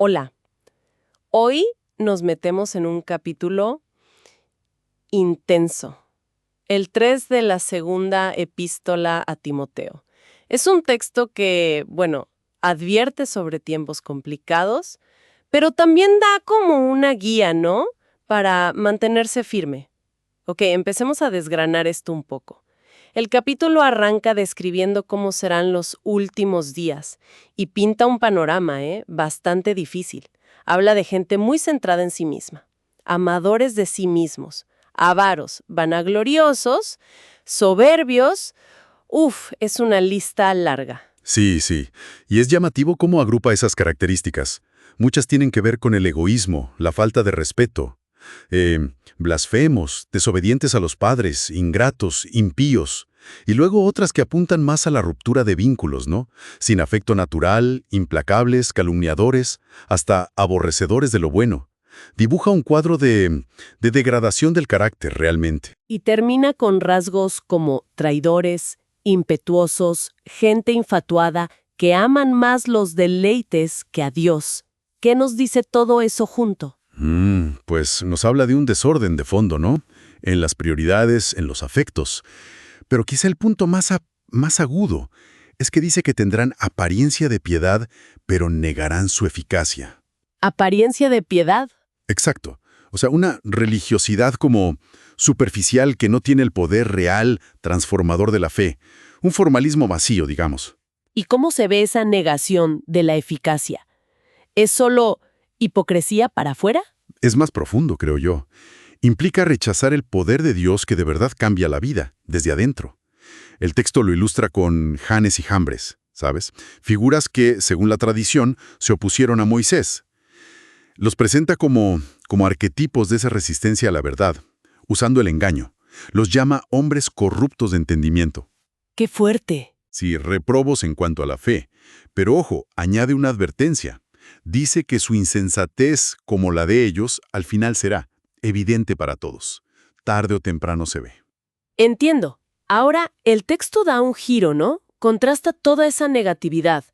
Hola, hoy nos metemos en un capítulo intenso, el 3 de la segunda epístola a Timoteo. Es un texto que, bueno, advierte sobre tiempos complicados, pero también da como una guía, ¿no? Para mantenerse firme. Ok, empecemos a desgranar esto un poco. El capítulo arranca describiendo cómo serán los últimos días y pinta un panorama, bastante difícil. Habla de gente muy centrada en sí misma, amadores de sí mismos, avaros, vanagloriosos, soberbios. Es una lista larga. Sí, sí. Y es llamativo cómo agrupa esas características. Muchas tienen que ver con el egoísmo, la falta de respeto. Blasfemos, desobedientes a los padres, ingratos, impíos. Y luego otras que apuntan más a la ruptura de vínculos, ¿no? Sin afecto natural, implacables, calumniadores, hasta aborrecedores de lo bueno. Dibuja un cuadro de degradación del carácter, realmente. Y termina con rasgos como traidores, impetuosos, gente infatuada, que aman más los deleites que a Dios. ¿Qué nos dice todo eso junto? Pues nos habla de un desorden de fondo, ¿no? En las prioridades, en los afectos. Pero quizá el punto más agudo es que dice que tendrán apariencia de piedad, pero negarán su eficacia. ¿Apariencia de piedad? Exacto. O sea, una religiosidad como superficial que no tiene el poder real, transformador de la fe. Un formalismo vacío, digamos. ¿Y cómo se ve esa negación de la eficacia? ¿Es solo hipocresía para afuera? Es más profundo, creo yo. Implica rechazar el poder de Dios que de verdad cambia la vida, desde adentro. El texto lo ilustra con Janes y Jambres, ¿sabes? Figuras que, según la tradición, se opusieron a Moisés. Los presenta como arquetipos de esa resistencia a la verdad, usando el engaño. Los llama hombres corruptos de entendimiento. ¡Qué fuerte! Sí, reprobos en cuanto a la fe. Pero ojo, añade una advertencia. Dice que su insensatez, como la de ellos, al final será evidente para todos. Tarde o temprano se ve. Entiendo. Ahora, el texto da un giro, ¿no? Contrasta toda esa negatividad.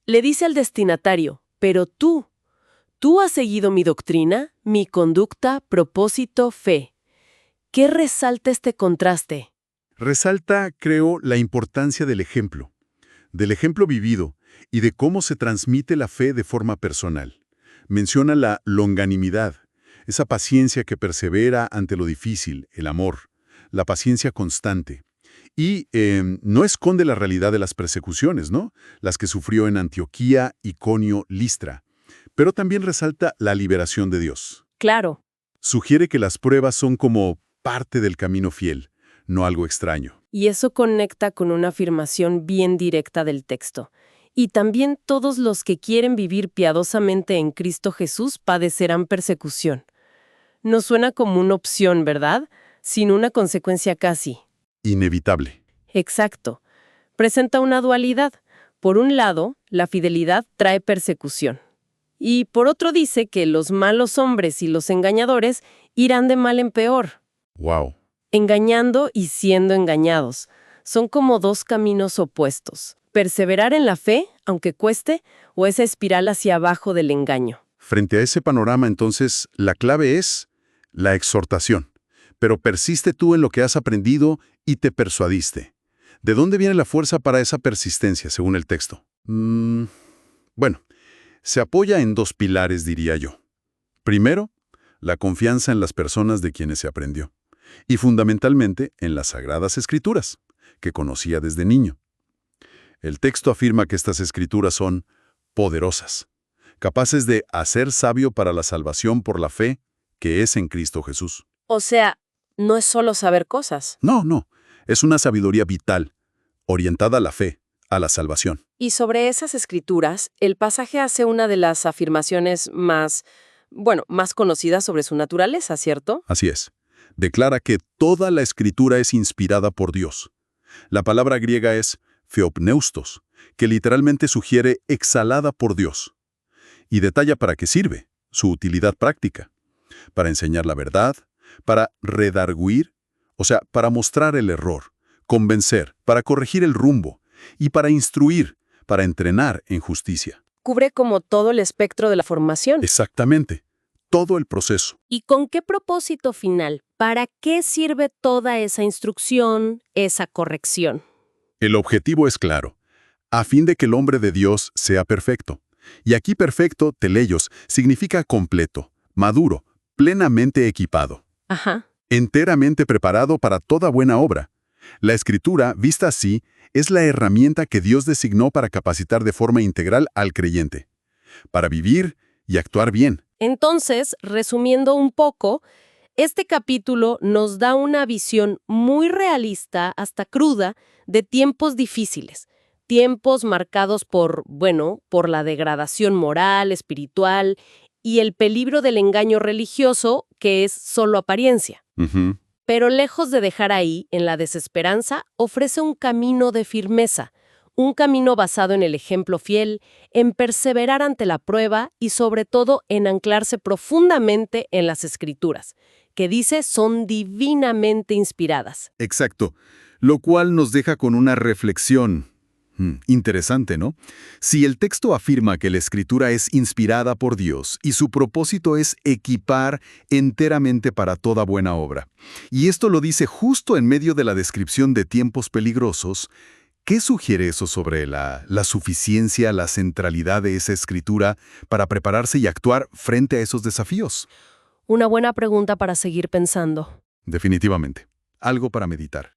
Le dice al destinatario, pero tú has seguido mi doctrina, mi conducta, propósito, fe. ¿Qué resalta este contraste? Resalta, creo, la importancia del ejemplo vivido y de cómo se transmite la fe de forma personal. Menciona la longanimidad, esa paciencia que persevera ante lo difícil, el amor, la paciencia constante. Y no esconde la realidad de las persecuciones, ¿no? Las que sufrió en Antioquía, Iconio, Listra. Pero también resalta la liberación de Dios. Claro. Sugiere que las pruebas son como parte del camino fiel, no algo extraño. Y eso conecta con una afirmación bien directa del texto. Y también todos los que quieren vivir piadosamente en Cristo Jesús padecerán persecución. No suena como una opción, ¿verdad? Sin una consecuencia casi. Inevitable. Exacto. Presenta una dualidad. Por un lado, la fidelidad trae persecución. Y por otro dice que los malos hombres y los engañadores irán de mal en peor. Wow. Engañando y siendo engañados. Son como dos caminos opuestos. Perseverar en la fe, aunque cueste, o esa espiral hacia abajo del engaño. Frente a ese panorama, entonces, la clave es la exhortación. Pero persiste tú en lo que has aprendido y te persuadiste. ¿De dónde viene la fuerza para esa persistencia, según el texto? Bueno, se apoya en dos pilares, diría yo. Primero, la confianza en las personas de quienes se aprendió. Y fundamentalmente en las Sagradas Escrituras, que conocía desde niño. El texto afirma que estas escrituras son poderosas, capaces de hacer sabio para la salvación por la fe que es en Cristo Jesús. O sea, no es solo saber cosas. No, es una sabiduría vital, orientada a la fe, a la salvación. Y sobre esas escrituras, el pasaje hace una de las afirmaciones más conocidas sobre su naturaleza, ¿cierto? Así es. Declara que toda la escritura es inspirada por Dios. La palabra griega es theopneustos, que literalmente sugiere exhalada por Dios. Y detalla para qué sirve, su utilidad práctica. Para enseñar la verdad, para redarguir, o sea, para mostrar el error, convencer, para corregir el rumbo, y para instruir, para entrenar en justicia. cubre como todo el espectro de la formación. Exactamente. Todo el proceso. ¿Y con qué propósito final? ¿Para qué sirve toda esa instrucción, esa corrección? El objetivo es claro, a fin de que el hombre de Dios sea perfecto. Y aquí perfecto, teleios, significa completo, maduro, plenamente equipado, Ajá. enteramente preparado para toda buena obra. La Escritura, vista así, es la herramienta que Dios designó para capacitar de forma integral al creyente, para vivir y actuar bien. Entonces, resumiendo un poco, este capítulo nos da una visión muy realista, hasta cruda, de tiempos difíciles. Tiempos marcados por la degradación moral, espiritual y el peligro del engaño religioso, que es solo apariencia. Ujú. Pero lejos de dejar ahí, en la desesperanza, ofrece un camino de firmeza, un camino basado en el ejemplo fiel, en perseverar ante la prueba y sobre todo en anclarse profundamente en las Escrituras, que dice son divinamente inspiradas. Exacto, lo cual nos deja con una reflexión. Interesante, ¿no? Si el texto afirma que la Escritura es inspirada por Dios y su propósito es equipar enteramente para toda buena obra, y esto lo dice justo en medio de la descripción de tiempos peligrosos, ¿qué sugiere eso sobre la suficiencia, la centralidad de esa Escritura para prepararse y actuar frente a esos desafíos? Una buena pregunta para seguir pensando. Definitivamente, algo para meditar.